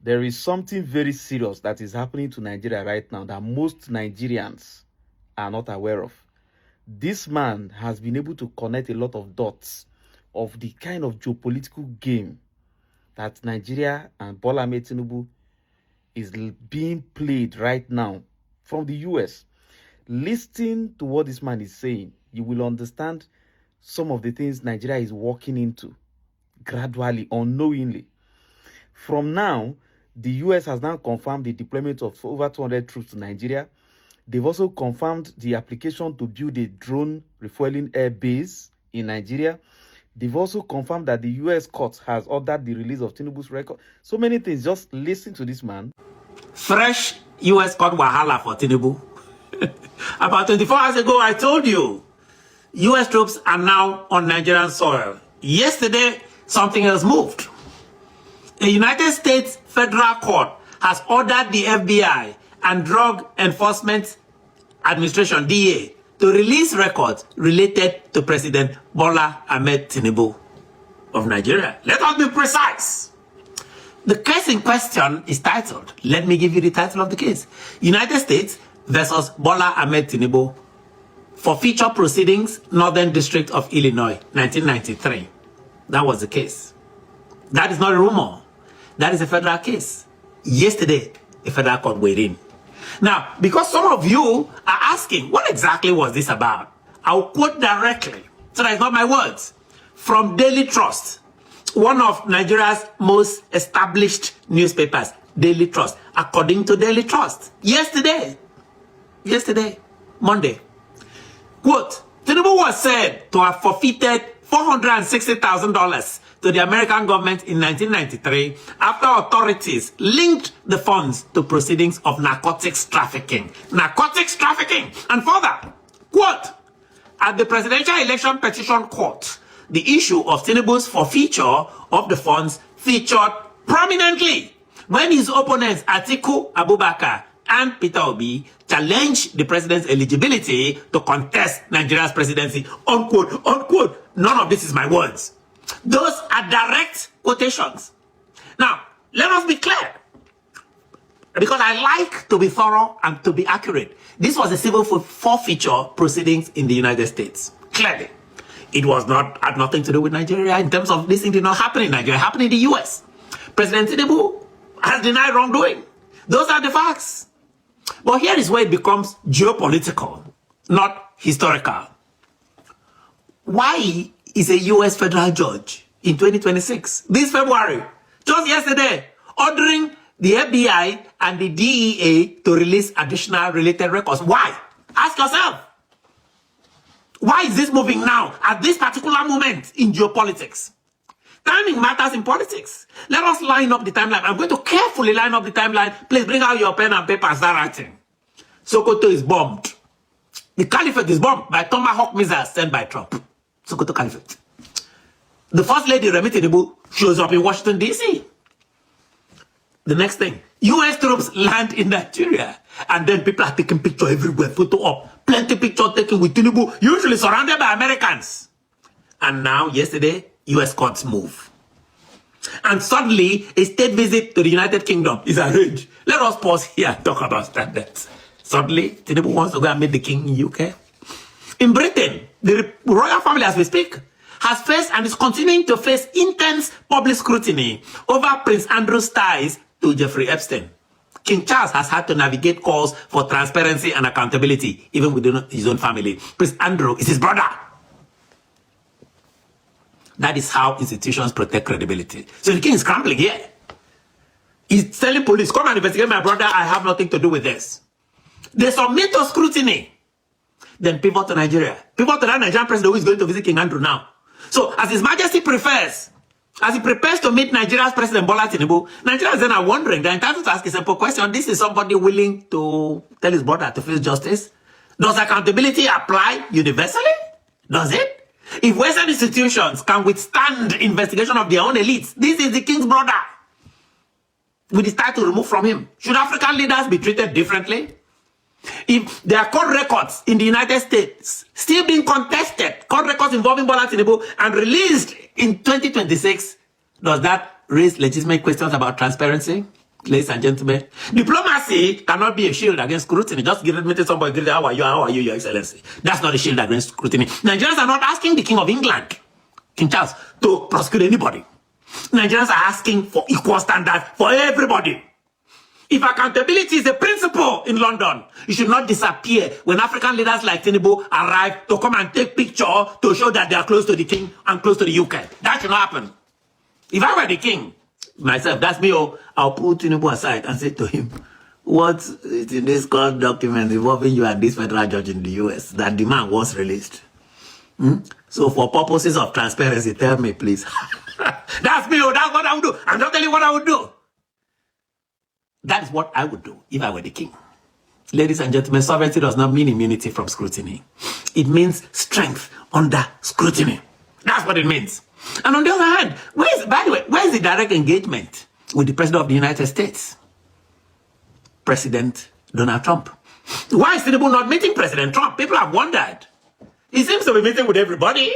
There is something very serious that is happening to Nigeria right now that most Nigerians are not aware of. This man has been able to connect a lot of dots of the kind of geopolitical game that Nigeria and Bola Ahmed Tinubu is being played right now from the US. Listen to what this man is saying. You will understand some of the things Nigeria is walking into gradually, unknowingly. From now, the US has now confirmed the deployment of over 200 troops to Nigeria. They've also confirmed the application to build a drone refueling air base in Nigeria. They've also confirmed that the US court has ordered the release of Tinubu's record. So many things. Just listen to this man. Fresh US court wahala for Tinubu. About 24 hours ago, I told you, US troops are now on Nigerian soil. Yesterday, something else moved. The United States Federal Court has ordered the FBI and Drug Enforcement Administration, DEA, to release records related to President Bola Ahmed Tinubu of Nigeria. Let us be precise. The case in question is titled, let me give you the title of the case, United States versus Bola Ahmed Tinubu, Forfeiture Proceedings, Northern District of Illinois, 1993. That was the case. That is not a rumor. That is a federal case. Yesterday, a federal court weighed in. Now, because some of you are asking, what exactly was this about? I'll quote directly, so that it's not my words, from Daily Trust, one of Nigeria's most established newspapers, Daily Trust, according to Daily Trust. Yesterday, Monday, quote, Tinubu was said to have forfeited $460,000 to the American government in 1993 after authorities linked the funds to proceedings of narcotics trafficking. Narcotics trafficking! And further, quote, at the Presidential Election Petition Court, the issue of Tinubu's forfeiture of the funds featured prominently when his opponents Atiku Abubakar and Peter Obi challenged the president's eligibility to contest Nigeria's presidency, unquote, unquote. None of this is my words. Those are direct quotations. Now, let us be clear, because I like to be thorough and to be accurate. This was a civil forfeiture proceedings in the United States. Clearly, it was not, had nothing to do with Nigeria in terms of this thing did not happen in Nigeria, it happened in the US. President Tinubu has denied wrongdoing. Those are the facts. But here is where it becomes geopolitical, not historical. Why is a US federal judge in 2026, this February, just yesterday, ordering the FBI and the DEA to release additional related records? Why? Ask yourself. Why is this moving now at this particular moment in geopolitics? Timing matters in politics. Let us line up the timeline. I'm going to carefully line up the timeline. Please bring out your pen and paper and start writing. Sokoto is bombed. The caliphate is bombed by Tomahawk missiles sent by Trump. Sokoto Caliphate. The First Lady, Remi Tinubu, shows up in Washington, D.C. The next thing, U.S. troops land in Nigeria. And then people are taking pictures everywhere, photo up. Plenty picture taken with Tinubu, usually surrounded by Americans. And now, yesterday, U.S. courts move. And suddenly, a state visit to the United Kingdom is arranged. Let us pause here and talk about standards. Suddenly, Tinubu wants to go and meet the king in UK. In Britain, the royal family, as we speak, has faced and is continuing to face intense public scrutiny over Prince Andrew's ties to Jeffrey Epstein. King Charles has had to navigate calls for transparency and accountability, even within his own family. Prince Andrew is his brother. That is how institutions protect credibility. So the king is scrambling here. He's telling police, come and investigate my brother, I have nothing to do with this. They submit to scrutiny. Then pivot to Nigeria. Pivot to that Nigerian president who is going to visit King Andrew now. So as His Majesty prefers, as he prepares to meet Nigeria's President Bola Tinubu, Nigerians then are wondering, they're entitled to ask a simple question. This is somebody willing to tell his brother to face justice? Does accountability apply universally? Does it? If Western institutions can withstand investigation of their own elites, this is the king's brother. We decide to remove from him. Should African leaders be treated differently? If there are court records in the United States still being contested, court records involving Bola Tinubu and released in 2026, does that raise legitimate questions about transparency? ladies and gentlemen. Diplomacy cannot be a shield against scrutiny. Just meeting somebody, how are you, Your Excellency? That's not a shield against scrutiny. Nigerians are not asking the King of England, King Charles, to prosecute anybody. Nigerians are asking for equal standards for everybody. If accountability is a principle in London, you should not disappear when African leaders like Tinubu arrive to come and take picture to show that they are close to the king and close to the UK. That should not happen. If I were the king, myself, that's me, I'll put Tinubu aside and say to him, what is in this court document involving you and this federal judge in the US that the man was released? So for purposes of transparency, tell me, please. That's me, that's what I would do. I'm not telling you what I would do. That is what I would do if I were the king. Ladies and gentlemen, sovereignty does not mean immunity from scrutiny. It means strength under scrutiny. That's what it means. And on the other hand, by the way, where is the direct engagement with the President of the United States? President Donald Trump. Why is Tinubu not meeting President Trump? People have wondered. He seems to be meeting with everybody.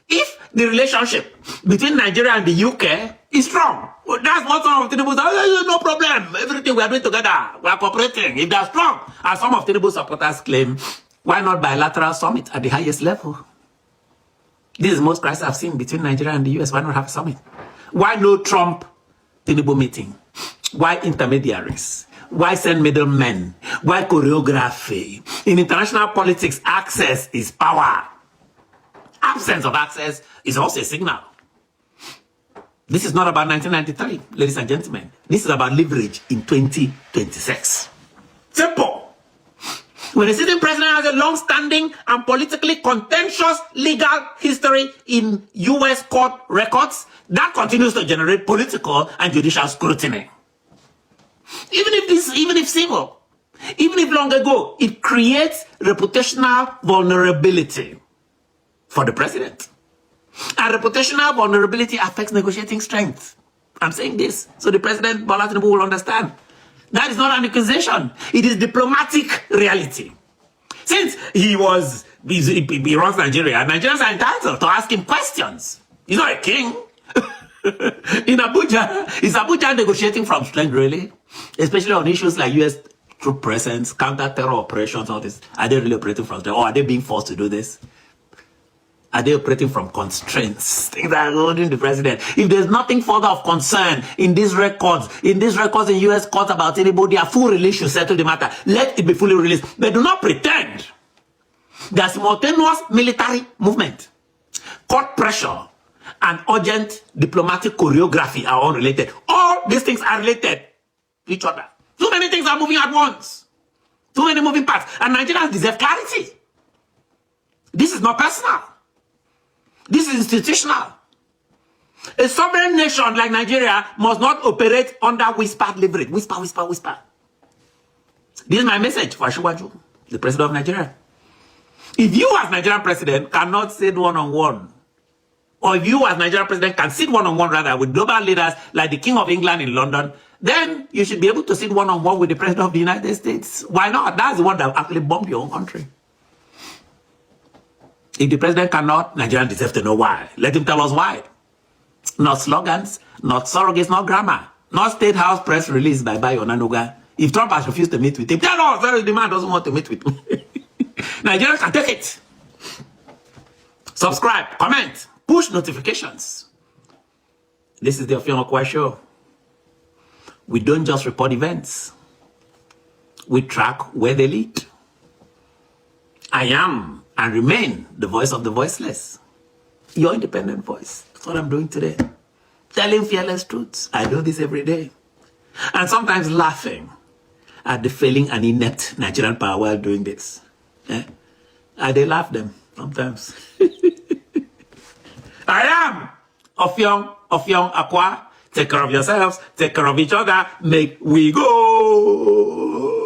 If the relationship between Nigeria and the UK is strong, well, that's what some of Tinubu say, no problem. Everything we are doing together, we are cooperating. If they are strong, as some of Tinubu's supporters claim, why not bilateral summit at the highest level? This is the most crisis I've seen between Nigeria and the US. Why not have a summit? Why no Trump-Tinubu meeting? Why intermediaries? Why send middlemen? Why choreography? In international politics, access is power. Absence of access is also a signal. This is not about 1993, ladies and gentlemen. This is about leverage in 2026. Simple. When a sitting president has a long-standing and politically contentious legal history in U.S. court records, that continues to generate political and judicial scrutiny. Even if civil, even if long ago, it creates reputational vulnerability for the president. And reputational vulnerability affects negotiating strength. I'm saying this so the president, Bola Tinubu, will understand. That is not an accusation. It is diplomatic reality. Since he runs Nigeria, Nigerians are entitled to ask him questions. He's not a king. In Abuja, is Abuja negotiating from strength, really? Especially on issues like U.S. troop presence, counter-terror operations, all this. Are they really operating from strength? Or are they being forced to do this? Are they operating from constraints? Things that are holding the president. If there's nothing further of concern in these records in U.S. courts about anybody, their full release should settle the matter. Let it be fully released. But do not pretend that simultaneous military movement, court pressure, and urgent diplomatic choreography are unrelated. All these things are related to each other. Too many things are moving at once. Too many moving parts. And Nigerians deserve clarity. This is not personal. This is institutional. A sovereign nation like Nigeria must not operate under whispered leverage. Whisper, whisper, whisper. This is my message for Asiwaju, the president of Nigeria. If you as Nigerian president cannot sit one-on-one, or if you as Nigerian president can sit one-on-one rather with global leaders like the King of England in London, then you should be able to sit one-on-one with the president of the United States. Why not? That's the one that actually bombed your own country. If the president cannot, Nigerians deserve to know why. Let him tell us why. Not slogans, not surrogates, not grammar, not State House press release by Bayo Onanuga. If Trump has refused to meet with him, tell us the man doesn't want to meet with me. Nigerians can take it. Subscribe, comment, push notifications. This is the Ofion Okwa Show. We don't just report events. We track where they lead. I am and remain the voice of the voiceless. Your independent voice. That's what I'm doing today. Telling fearless truths. I do this every day. And sometimes laughing at the failing and inept Nigerian power while doing this. I they laugh them sometimes. I am Ofion Akwa. Take care of yourselves. Take care of each other. Make we go.